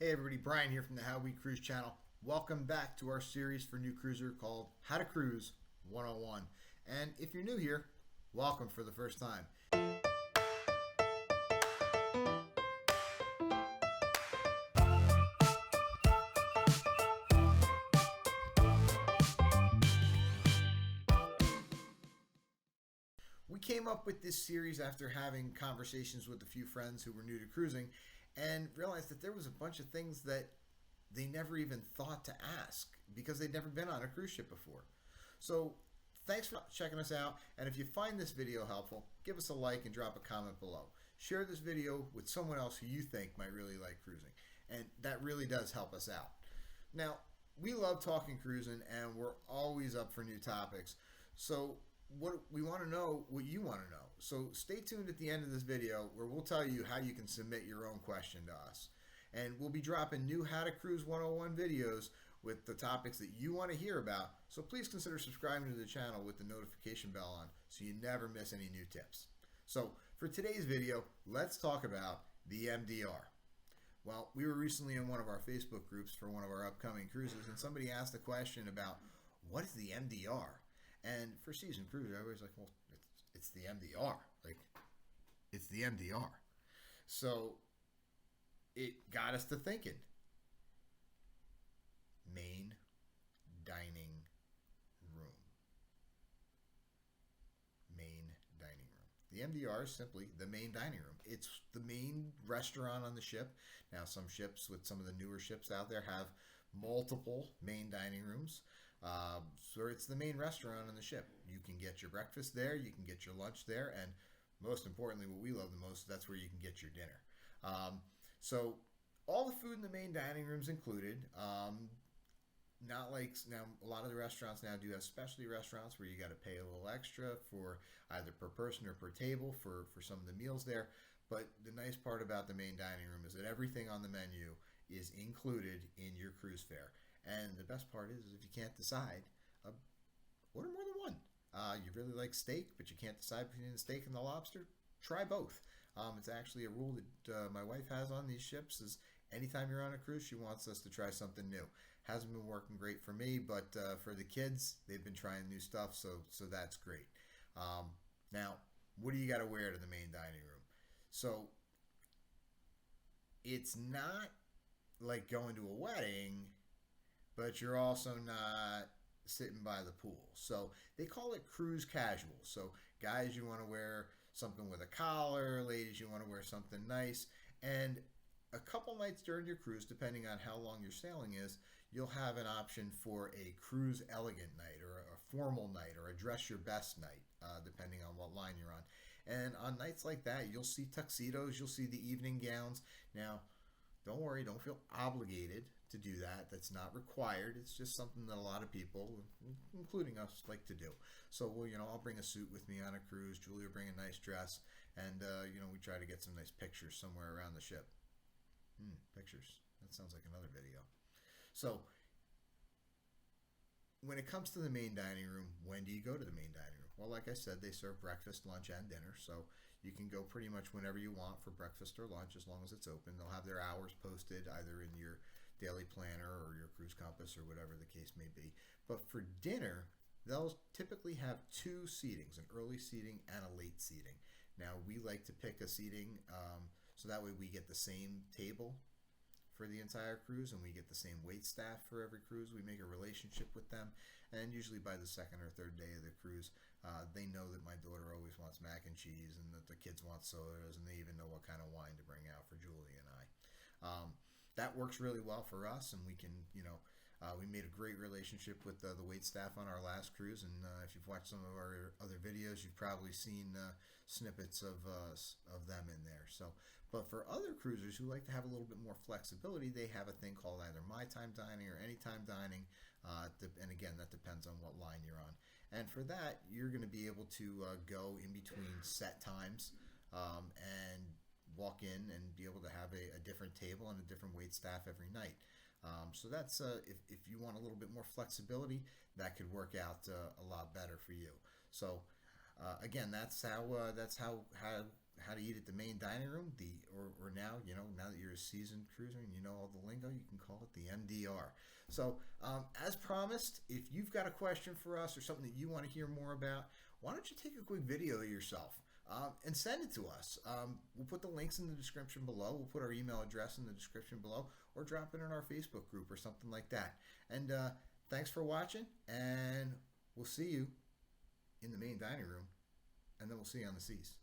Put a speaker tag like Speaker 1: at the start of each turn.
Speaker 1: Hey everybody, Brian here from the How We Cruise channel. Welcome back to our series for new cruiser called How to Cruise 101. And if you're new here, welcome for the first time. We came up with this series after having conversations with a few friends who were new to cruising and realized that there was a bunch of things that they never even thought to ask because they'd never been on a cruise ship before. So thanks for checking us out, and if you find this video helpful, give us a like and drop a comment below. Share this video with someone else who you think might really like cruising, and that really does help us out. Now, we love talking cruising and we're always up for new topics. So we want to know what you want to know. So stay tuned at the end of this video where we'll tell you how you can submit your own question to us. And we'll be dropping new How to Cruise 101 videos with the topics that you want to hear about. So please consider subscribing to the channel with the notification bell on so you never miss any new tips. So for today's video, let's talk about the MDR. Well, we were recently in one of our Facebook groups for one of our upcoming cruises, and somebody asked a question about what is the MDR? And for seasoned cruisers, everybody's like, well, it's the MDR. Like, it's the MDR. So it got us to thinking. Main dining room. Main dining room. The MDR is simply the main dining room. It's the main restaurant on the ship. Now, some ships, with some of the newer ships out there, have multiple main dining rooms. So it's the main restaurant on the ship. You can get your breakfast there, you can get your lunch there, and most importantly, what we love the most, that's where you can get your dinner. So all the food in the main dining room is included. Not like now, a lot of the restaurants now do have specialty restaurants where you got to pay a little extra for either per person or per table for some of the meals there. But the nice part about the main dining room is that everything on the menu is included in your cruise fare. And the best part is if you can't decide, order more than one. You really like steak, but you can't decide between the steak and the lobster? Try both. It's actually a rule that my wife has on these ships is anytime you're on a cruise, she wants us to try something new. Hasn't been working great for me, but for the kids, they've been trying new stuff, so that's great. Now, what do you got to wear to the main dining room? So it's not like going to a wedding, but you're also not sitting by the pool. So they call it cruise casual. So guys, you want to wear something with a collar. Ladies, you want to wear something nice. And a couple nights during your cruise, depending on how long your sailing is, you'll have an option for a cruise elegant night or a formal night or a dress your best night, depending on what line you're on. And on nights like that, you'll see tuxedos, you'll see the evening gowns. Now, don't worry, don't feel obligated to do that. That's not required. It's just something that a lot of people, including us, like to do. So, well, I'll bring a suit with me on a cruise. Julie will bring a nice dress, and we try to get some nice pictures somewhere around the ship. Pictures. That sounds like another video. So, when it comes to the main dining room, when do you go to the main dining room? Well, like I said, they serve breakfast, lunch, and dinner, so you can go pretty much whenever you want for breakfast or lunch as long as it's open. They'll have their hours posted either in your daily planner or your cruise compass or whatever the case may be. But for dinner, they'll typically have two seatings, an early seating and a late seating. Now, we like to pick a seating so that way we get the same table for the entire cruise and we get the same wait staff for every cruise. We make a relationship with them, and usually by the second or third day of the cruise, they know that my daughter always wants mac and cheese and that the kids want sodas, and they even know what kind of wine to bring out for Julie and I. That works really well for us, and we can, we made a great relationship with the wait staff on our last cruise, and if you've watched some of our other videos, you've probably seen snippets of them in there. So, but for other cruisers who like to have a little bit more flexibility, they have a thing called either My Time Dining or Anytime Dining, and again, that depends on what line you're on. And for that, you're going to be able to go in between set times and walk in and be able to have a different table and a different wait staff every night. So that's if you want a little bit more flexibility, that could work out a lot better for you. So again, that's how how to eat at the main dining room, or now, now that you're a seasoned cruiser and you know all the lingo, you can call it the MDR. So as promised, if you've got a question for us or something that you want to hear more about, why don't you take a quick video of yourself and send it to us. We'll put the links in the description below. We'll put our email address in the description below, or drop it in our Facebook group or something like that. And thanks for watching, and we'll see you in the main dining room, and then we'll see you on the seas.